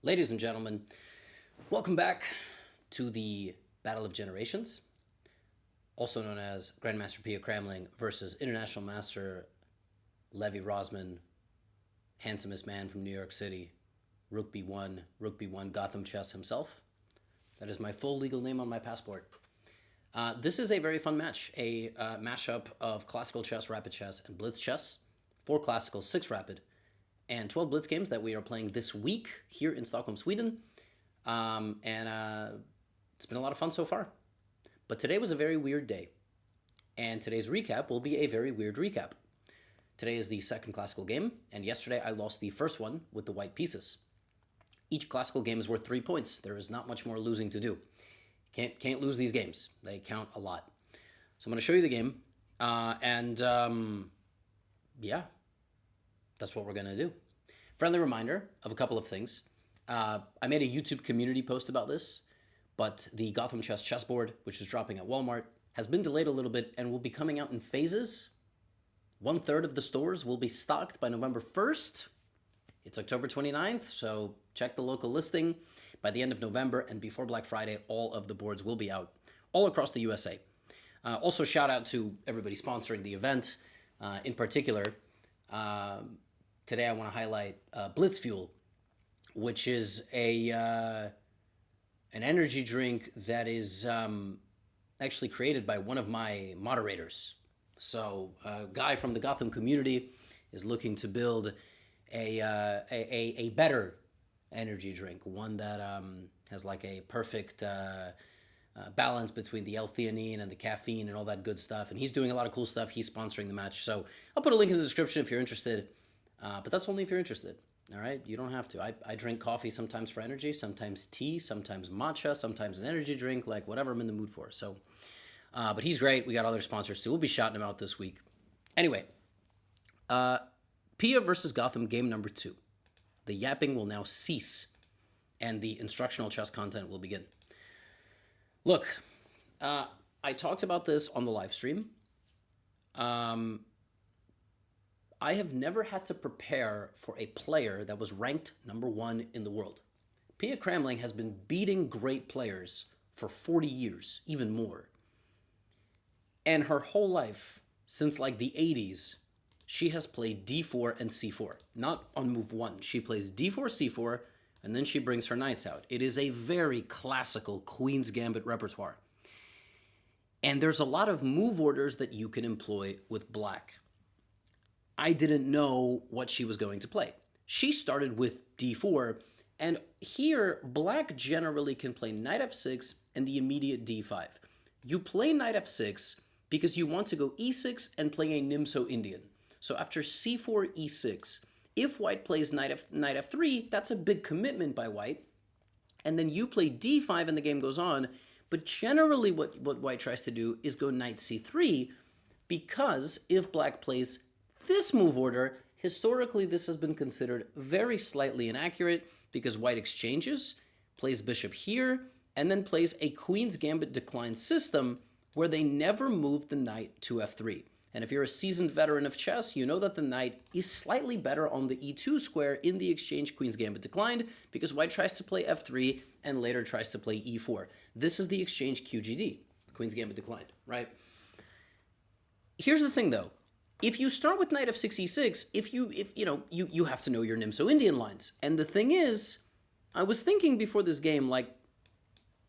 Ladies and gentlemen, welcome back to the Battle of Generations, also known as Grandmaster Pia Cramling versus International Master Levy Rosman, handsomest man from New York City, Rook B1, GothamChess himself. That is my full legal name on my passport. This is a very fun match, a mashup of classical chess, rapid chess, and blitz chess. 4 classical, 6 rapid, and 12 blitz games that we are playing this week here in Stockholm, Sweden. It's been a lot of fun so far. But today was a very weird day. And today's recap will be a very weird recap. Today is the second classical game, and yesterday I lost the first one with the white pieces. Each classical game is worth 3 points. There is not much more losing to do. Can't lose these games. They count a lot. So I'm going to show you the game, yeah, that's what we're going to do. Friendly reminder of a couple of things. I made a YouTube community post about this, but the GothamChess chessboard, which is dropping at Walmart, has been delayed a little bit and will be coming out in phases. 1/3 of the stores will be stocked by November 1st. It's October 29th, so check the local listing. By the end of November and before Black Friday, all of the boards will be out all across the USA. Also, shout out to everybody sponsoring the event. In particular, today I want to highlight Blitz Fuel, which is an energy drink that is actually created by one of my moderators. So a guy from the Gotham community is looking to build a better energy drink, one that has like a perfect balance between the L-theanine and the caffeine and all that good stuff. And he's doing a lot of cool stuff. He's sponsoring the match. So I'll put a link in the description if you're interested. But that's only if you're interested. All right? You don't have to. I drink coffee sometimes for energy, sometimes tea, sometimes matcha, sometimes an energy drink, like whatever I'm in the mood for. So, but he's great. We got other sponsors too. We'll be shouting him out this week. Anyway, Pia versus Gotham game number 2. The yapping will now cease, and the instructional chess content will begin. Look, I talked about this on the live stream. I have never had to prepare for a player that was ranked number 1 in the world. Pia Cramling has been beating great players for 40 years, even more. And her whole life, since like the 80s, she has played d4 and c4. Not on move 1. She plays d4, c4, and then she brings her knights out. It is a very classical Queen's Gambit repertoire. And there's a lot of move orders that you can employ with black. I didn't know what she was going to play. She started with d4, and here black generally can play knight f6 and the immediate d5. You play knight f6 because you want to go e6 and play a Nimzo Indian. So after c4, e6, if white plays knight f3, that's a big commitment by white. And then you play d5 and the game goes on. But generally what white tries to do is go knight c3, because if black plays this move order, historically this has been considered very slightly inaccurate, because white exchanges, plays bishop here, and then plays a Queen's Gambit decline system where they never move the knight to f3. And if you're a seasoned veteran of chess, you know that the knight is slightly better on the e2 square in the exchange Queen's Gambit declined, because white tries to play f3 and later tries to play e4. This is the exchange QGD, Queen's Gambit declined, right? Here's the thing though. If you start with knight f6, e6, you have to know your Nimzo Indian lines. And the thing is, I was thinking before this game, like,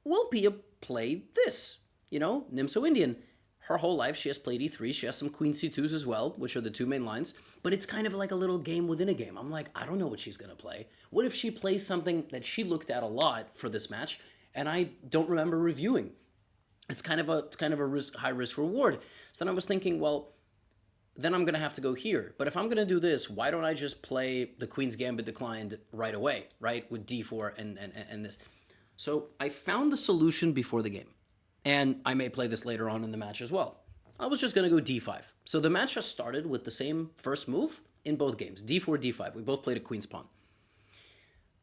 will Pia play this? Nimzo Indian. Her whole life, she has played e3. She has some queen c2s as well, which are the 2 main lines. But it's kind of like a little game within a game. I'm like, I don't know what she's going to play. What if she plays something that she looked at a lot for this match, and I don't remember reviewing? It's kind of a high risk reward. So then I was thinking, well, then I'm going to have to go here. But if I'm going to do this, why don't I just play the Queen's Gambit declined right away, right, with d4 and this? So I found the solution before the game. And I may play this later on in the match as well. I was just going to go d5. So the match has started with the same first move in both games, d4, d5. We both played a queen's pawn.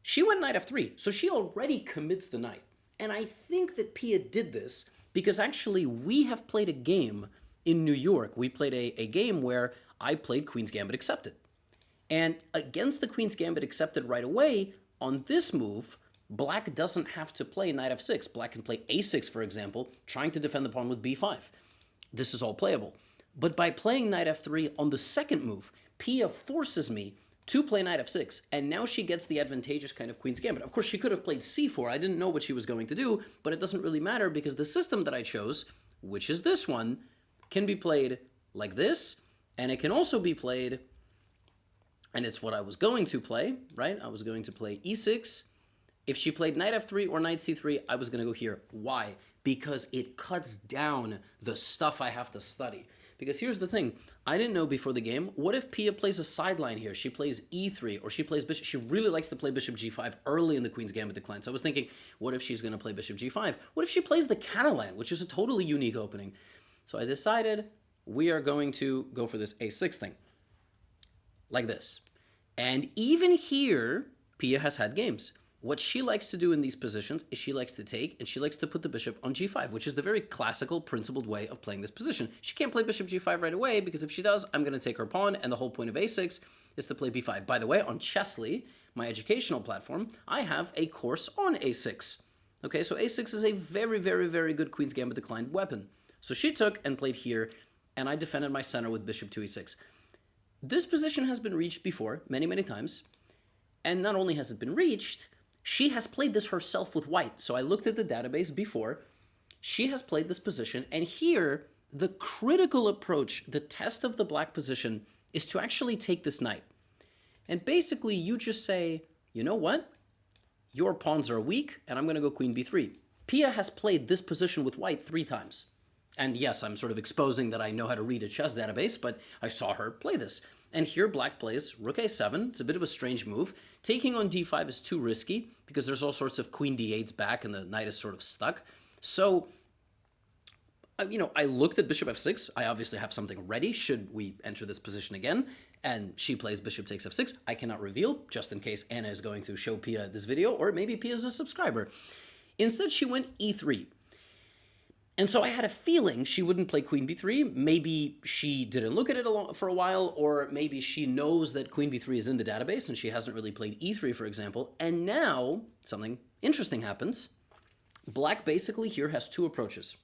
She went knight f3, so she already commits the knight. And I think that Pia did this because actually we have played a game in New York. We played a game where I played Queen's Gambit accepted. And against the Queen's Gambit accepted right away, On this move, black doesn't have to play knight f6. Black can play a6, for example, trying to defend the pawn with b5. This is all playable. But by playing knight f3 on the second move, Pia forces me to play knight f6, and now she gets the advantageous kind of queen's gambit. Of course, she could have played c4. I didn't know what she was going to do, but it doesn't really matter because the system that I chose, which is this one, can be played like this, and it can also be played, and it's what I was going to play, right? I was going to play e6. If she played knight f3 or knight c3, I was going to go here. Why? Because it cuts down the stuff I have to study. Because here's the thing, I didn't know before the game, what if Pia plays a sideline here? She plays e3, or she plays bishop. She really likes to play bishop g5 early in the queen's gambit decline. So I was thinking, what if she's going to play bishop g5? What if she plays the Catalan, which is a totally unique opening? So I decided we are going to go for this a6 thing, like this. And even here, Pia has had games. What she likes to do in these positions is she likes to take and she likes to put the bishop on g5, which is the very classical, principled way of playing this position. She can't play bishop g5 right away because if she does, I'm going to take her pawn, and the whole point of a6 is to play b5. By the way, on Chessly, my educational platform, I have a course on a6. Okay, so a6 is a very, very, very good queen's gambit declined weapon. So she took and played here, and I defended my center with bishop to e6. This position has been reached before, many, many times, and not only has it been reached, she has played this herself with white. So I looked at the database before. She has played this position. And here, the critical approach, the test of the black position, is to actually take this knight. And basically, you just say, you know what? Your pawns are weak, and I'm going to go queen b3. Pia has played this position with white 3 times. And yes, I'm sort of exposing that I know how to read a chess database, but I saw her play this. And here black plays rook a7. It's a bit of a strange move. Taking on d5 is too risky because there's all sorts of queen d8s back and the knight is sort of stuck. So, I looked at bishop f6. I obviously have something ready should we enter this position again. And she plays bishop takes f6. I cannot reveal, just in case Anna is going to show Pia this video, or maybe Pia is a subscriber. Instead, she went e3. And so I had a feeling she wouldn't play queen b3. Maybe she didn't look at it for a while, or maybe she knows that queen b3 is in the database and she hasn't really played e3, for example. And now something interesting happens. Black basically here has 2 approaches.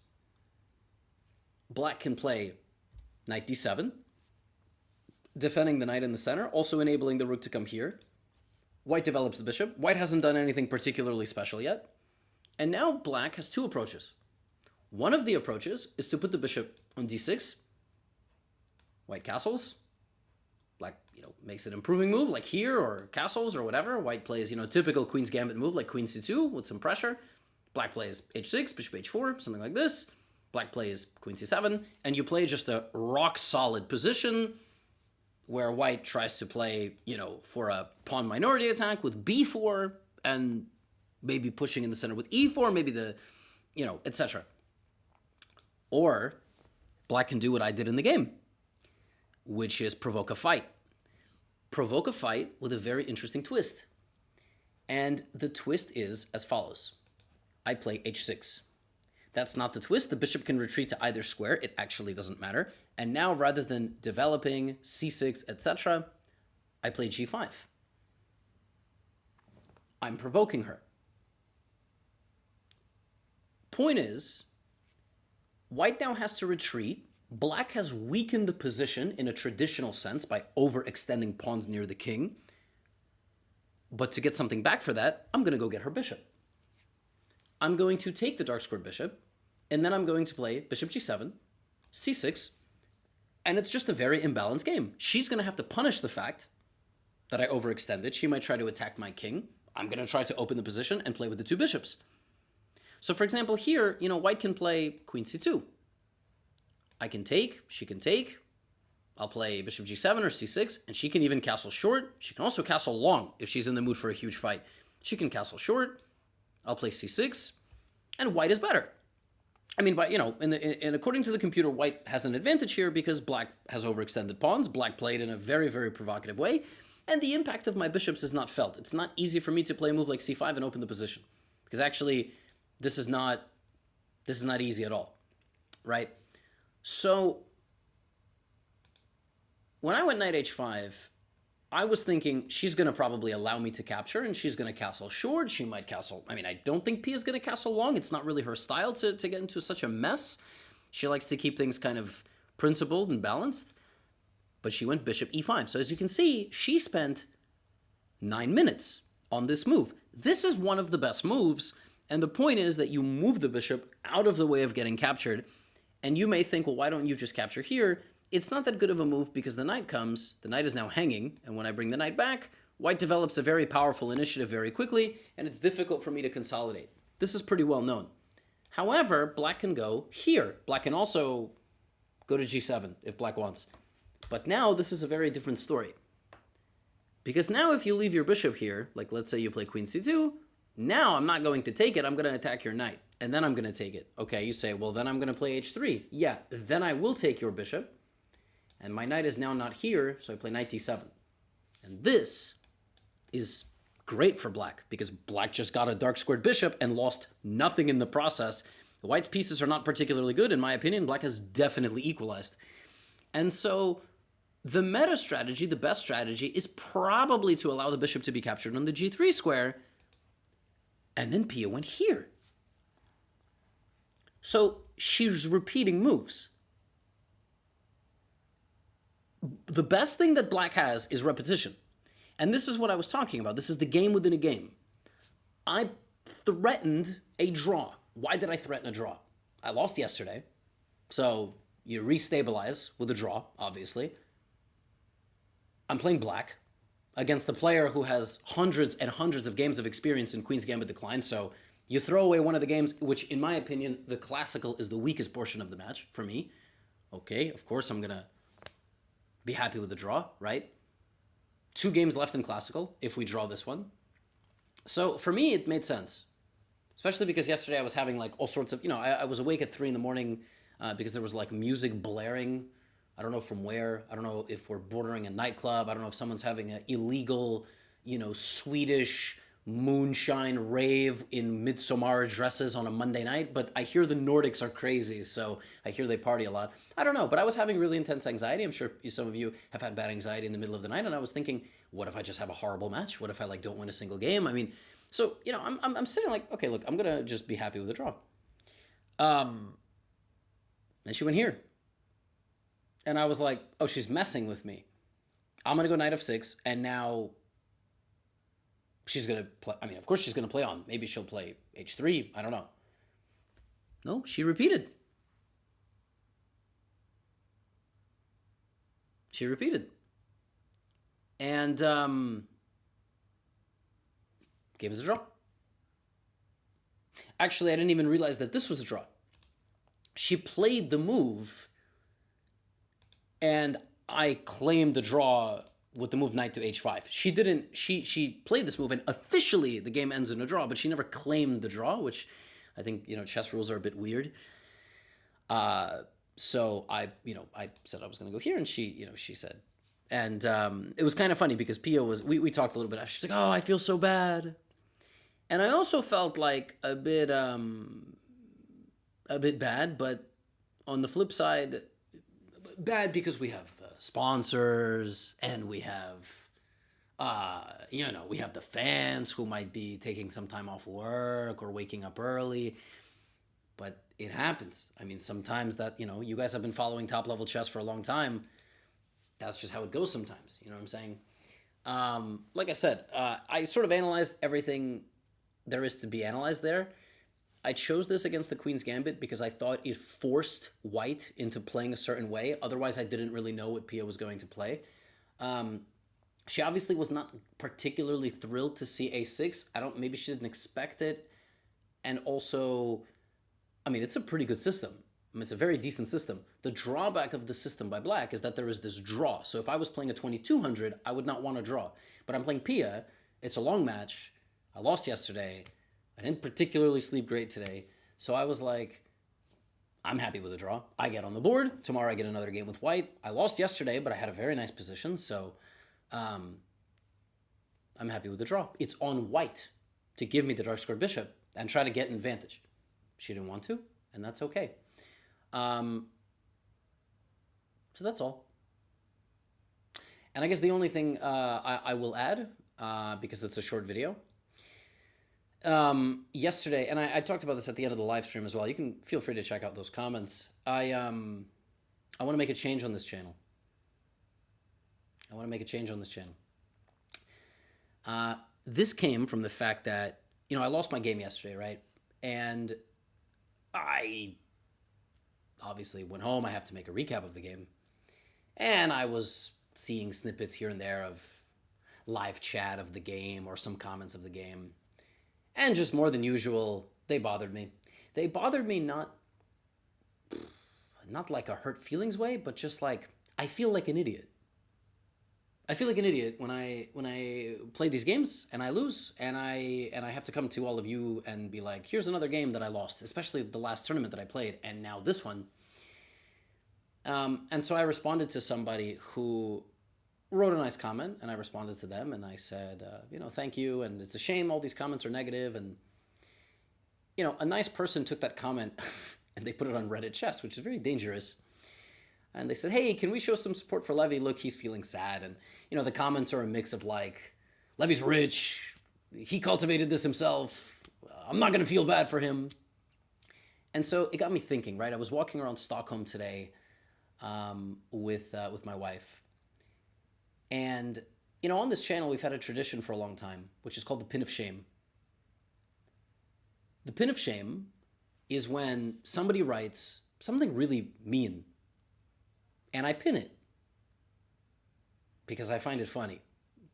Black can play knight d7, defending the knight in the center, also enabling the rook to come here. White develops the bishop. White hasn't done anything particularly special yet. And now black has 2 approaches. One of the approaches is to put the bishop on d6. White castles. Black, makes an improving move like here or castles or whatever. White plays, typical queen's gambit move like queen c2 with some pressure. Black plays h6, bishop h4, something like this. Black plays queen c7, and you play just a rock solid position where white tries to play, for a pawn minority attack with b4 and maybe pushing in the center with e4, maybe the, etc. Or black can do what I did in the game, which is provoke a fight. Provoke a fight with a very interesting twist. And the twist is as follows. I play h6. That's not the twist. The bishop can retreat to either square. It actually doesn't matter. And now, rather than developing c6, etc., I play g5. I'm provoking her. Point is, white now has to retreat. Black has weakened the position in a traditional sense by overextending pawns near the king. But to get something back for that, I'm going to go get her bishop. I'm going to take the dark squared bishop, and then I'm going to play bishop g7, c6, and it's just a very imbalanced game. She's going to have to punish the fact that I overextended. She might try to attack my king. I'm going to try to open the position and play with the 2 bishops. So for example, here, white can play queen c2. I can take, she can take. I'll play bishop g7 or c6, and she can even castle short. She can also castle long if she's in the mood for a huge fight. She can castle short. I'll play c6, and white is better. I mean, but and according to the computer, white has an advantage here because black has overextended pawns. Black played in a very, very provocative way, and the impact of my bishops is not felt. It's not easy for me to play a move like c5 and open the position, because actually, this is not easy at all, right? So when I went knight h5, I was thinking she's going to probably allow me to capture and she's going to castle short. She might castle. I mean, I don't think Pia's going to castle long. It's not really her style to get into such a mess. She likes to keep things kind of principled and balanced. But she went bishop e5. So as you can see, she spent 9 minutes on this move. This is one of the best moves. And the point is that you move the bishop out of the way of getting captured. And you may think, well, why don't you just capture here? It's not that good of a move because the knight comes, the knight is now hanging, and when I bring the knight back, white develops a very powerful initiative very quickly, and it's difficult for me to consolidate. This is pretty well known. However, black can go here. Black can also go to g7 if black wants. But now this is a very different story. Because now if you leave your bishop here, like let's say you play queen c2, now I'm not going to take it, I'm going to attack your knight, and then I'm going to take it. Okay, you say, well, then I'm going to play h3. Yeah, then I will take your bishop. And my knight is now not here, so I play knight d7. And this is great for black, because black just got a dark squared bishop and lost nothing in the process. The white's pieces are not particularly good, in my opinion. Black has definitely equalized. And so the meta strategy, the best strategy, is probably to allow the bishop to be captured on the g3 square, and then Pia went here. So she's repeating moves. The best thing that black has is repetition. And this is what I was talking about. This is the game within a game. I threatened a draw. Why did I threaten a draw? I lost yesterday. So you restabilize with a draw, obviously. I'm playing black against the player who has hundreds and hundreds of games of experience in Queen's Gambit Decline. So you throw away one of the games, which in my opinion, the classical is the weakest portion of the match for me. Okay, of course I'm going to be happy with the draw, right? 2 games left in classical if we draw this one. So for me, it made sense, especially because yesterday I was having like all sorts of, I was awake at 3 in the morning because there was like music blaring. I don't know from where. I don't know if we're bordering a nightclub. I don't know if someone's having an illegal, Swedish moonshine rave in Midsommar dresses on a Monday night, but I hear the Nordics are crazy, so I hear they party a lot. I don't know, but I was having really intense anxiety. I'm sure some of you have had bad anxiety in the middle of the night, and I was thinking, what if I just have a horrible match? What if I don't win a single game? I mean, so, I'm sitting like, okay, look, I'm going to just be happy with the draw. And she went here. And I was like, oh, she's messing with me. I'm going to go knight f6, and now she's going to play. I mean, of course she's going to play on. Maybe she'll play h3. I don't know. No, she repeated. She repeated. And game is a draw. Actually, I didn't even realize that this was a draw. She played the move, and I claimed the draw with the move knight to h5. She didn't, she played this move, and officially the game ends in a draw, but she never claimed the draw, which I think, chess rules are a bit weird. So I said I was going to go here, and she said, and it was kind of funny because Pia we talked a little bit. She's like, oh, I feel so bad. And I also felt like a bit bad, but on the flip side, bad because we have sponsors, and we have, we have the fans who might be taking some time off work or waking up early. But it happens. I mean, sometimes that, you guys have been following top-level chess for a long time. That's just how it goes sometimes. You know what I'm saying? Like I said, I sort of analyzed everything there is to be analyzed there. I chose this against the Queen's Gambit because I thought it forced white into playing a certain way. Otherwise, I didn't really know what Pia was going to play. She obviously was not particularly thrilled to see a6. Maybe she didn't expect it. And also, I mean, it's a pretty good system. I mean, it's a very decent system. The drawback of the system by black is that there is this draw. So if I was playing a 2200, I would not want to draw. But I'm playing Pia. It's a long match. I lost yesterday. I didn't particularly sleep great today. So I was like, I'm happy with a draw. I get on the board. Tomorrow I get another game with white. I lost yesterday, but I had a very nice position. So I'm happy with the draw. It's on white to give me the dark squared bishop and try to get an advantage. She didn't want to, and that's okay. So that's all. And I guess the only thing I will add, because it's a short video, yesterday, and I talked about this at the end of the live stream as well. You can feel free to check out those comments. I want to make a change on this channel. I want to make a change on this channel. This came from the fact that, you know, I lost my game yesterday, right? And I obviously went home. I have to make a recap of the game. And I was seeing snippets here and there of live chat of the game or some comments of the game. And just more than usual, they bothered me. They bothered me not like a hurt feelings way, but just like, I feel like an idiot. I feel like an idiot when I play these games and I lose, and I have to come to all of you and be like, here's another game that I lost, especially the last tournament that I played, and now this one. And so I responded to somebody who wrote a nice comment, and I responded to them, and I said, you know, thank you, and it's a shame all these comments are negative, and, you know, a nice person took that comment and they put it on Reddit Chess, which is very dangerous. And they said, hey, can we show some support for Levy? Look, he's feeling sad. And, you know, the comments are a mix of like, Levy's rich. He cultivated this himself. I'm not going to feel bad for him. And so it got me thinking, right? I was walking around Stockholm today with my wife. And, you know, on this channel, we've had a tradition for a long time, which is called the pin of shame. The pin of shame is when somebody writes something really mean, and I pin it because I find it funny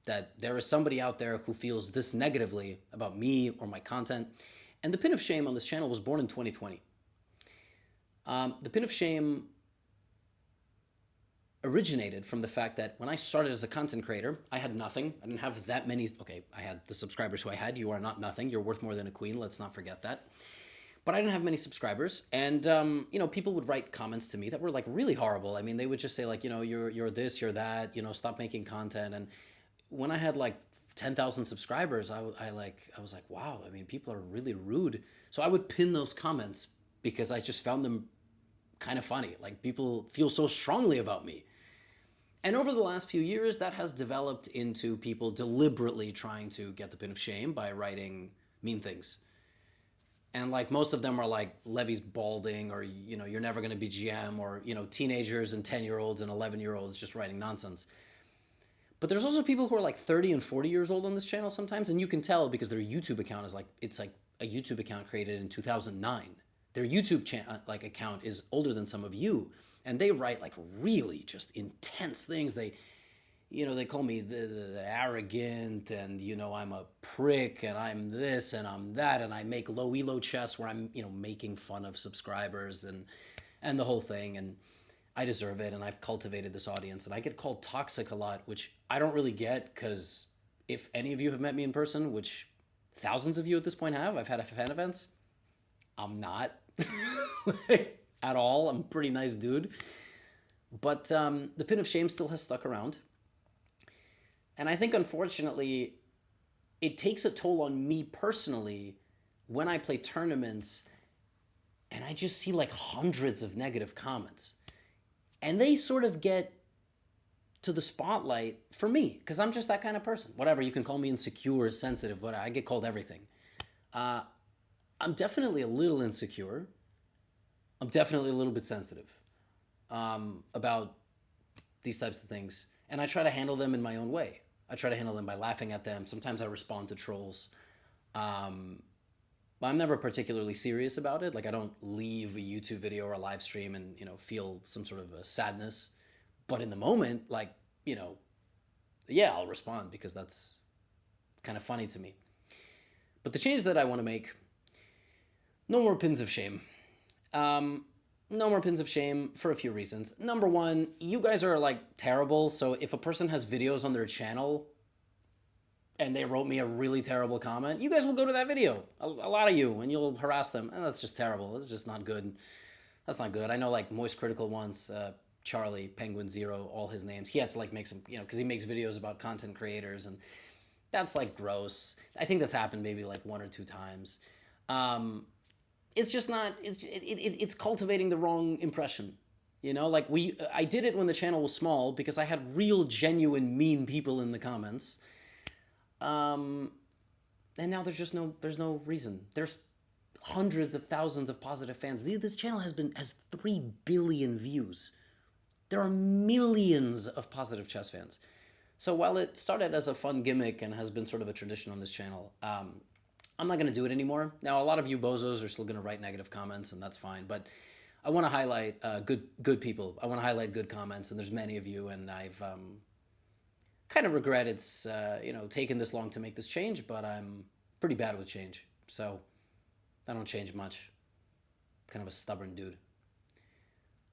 that there is somebody out there who feels this negatively about me or my content. And the pin of shame on this channel was born in 2020. The pin of shame originated from the fact that when I started as a content creator, I had nothing. I didn't have that many. Okay, I had the subscribers who I had. You are not nothing. You're worth more than a queen. Let's not forget that. But I didn't have many subscribers, and you know, people would write comments to me that were like really horrible. I mean, they would just say like, you know, you're this, you're that, you know, stop making content. And when I had like 10,000 subscribers, I was like, wow. I mean, people are really rude. So I would pin those comments because I just found them kind of funny. Like, people feel so strongly about me. And over the last few years, that has developed into people deliberately trying to get the pin of shame by writing mean things. And like, most of them are like, Levy's balding, or, you know, you're never going to be GM, or, you know, teenagers and 10-year-olds and 11-year-olds just writing nonsense. But there's also people who are like 30 and 40 years old on this channel sometimes, and you can tell because their YouTube account is like, it's like a YouTube account created in 2009. Their YouTube like account is older than some of you, and they write like really just intense things. They, you know, they call me the arrogant, and, you know, I'm a prick, and I'm this and I'm that, and I make low elo chess where I'm, you know, making fun of subscribers and the whole thing, and I deserve it, and I've cultivated this audience, and I get called toxic a lot, which I don't really get, because if any of you have met me in person, which thousands of you at this point have, I've had fan events, I'm not at all. I'm a pretty nice dude. But the pin of shame still has stuck around. And I think, unfortunately, it takes a toll on me personally when I play tournaments and I just see like hundreds of negative comments. And they sort of get to the spotlight for me, because I'm just that kind of person. Whatever, you can call me insecure, sensitive, whatever. I get called everything. I'm definitely a little insecure. I'm definitely a little bit sensitive about these types of things. And I try to handle them in my own way. I try to handle them by laughing at them. Sometimes I respond to trolls. But I'm never particularly serious about it. Like, I don't leave a YouTube video or a live stream and, you know, feel some sort of a sadness. But in the moment, like, you know, yeah, I'll respond because that's kind of funny to me. But the change that I want to make, no more pins of shame. No more pins of shame for a few reasons. Number one, you guys are like terrible. So if a person has videos on their channel and they wrote me a really terrible comment, you guys will go to that video, a lot of you, and you'll harass them. And that's just terrible. That's just not good. That's not good. I know like Moist Critical once, Charlie, Penguin Zero, all his names. He had to like make some, you know, because he makes videos about content creators, and that's like gross. I think that's happened maybe like 1 or 2 times. It's just not, it's cultivating the wrong impression. You know, like I did it when the channel was small because I had real, genuine, mean people in the comments. Um, and now there's no reason. There's hundreds of thousands of positive fans. This channel has 3 billion views. There are millions of positive chess fans. So while it started as a fun gimmick and has been sort of a tradition on this channel, I'm not going to do it anymore. Now, a lot of you bozos are still going to write negative comments, and that's fine. But I want to highlight good people. I want to highlight good comments, and there's many of you. And I've kind of regret it's taken this long to make this change, but I'm pretty bad with change, so I don't change much. Kind of a stubborn dude.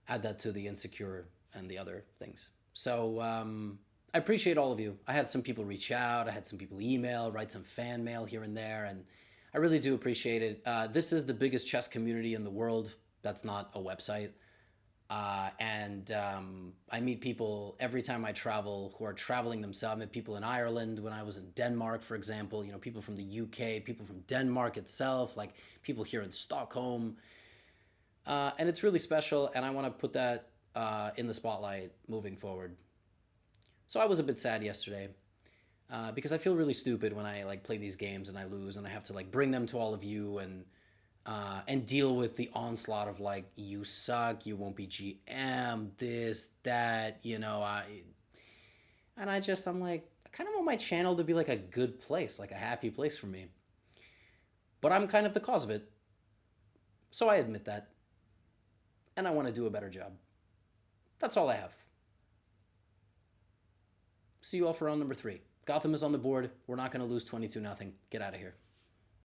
Add that to the insecure and the other things. So I appreciate all of you. I had some people reach out. I had some people email, write some fan mail here and there, and I really do appreciate it. This is the biggest chess community in the world. That's not a website. And I meet people every time I travel who are traveling themselves. I met people in Ireland when I was in Denmark, for example, people from the UK, people from Denmark itself, like people here in Stockholm. And it's really special, and I want to put that in the spotlight moving forward. So I was a bit sad yesterday because I feel really stupid when I play these games and I lose, and I have to bring them to all of you and deal with the onslaught of you suck, you won't be GM, this, that, I'm I kind of want my channel to be a good place, a happy place for me. But I'm kind of the cause of it. So I admit that. And I want to do a better job. That's all I have. See you all for round number 3. Gotham is on the board. We're not going to lose 22-0. Get out of here.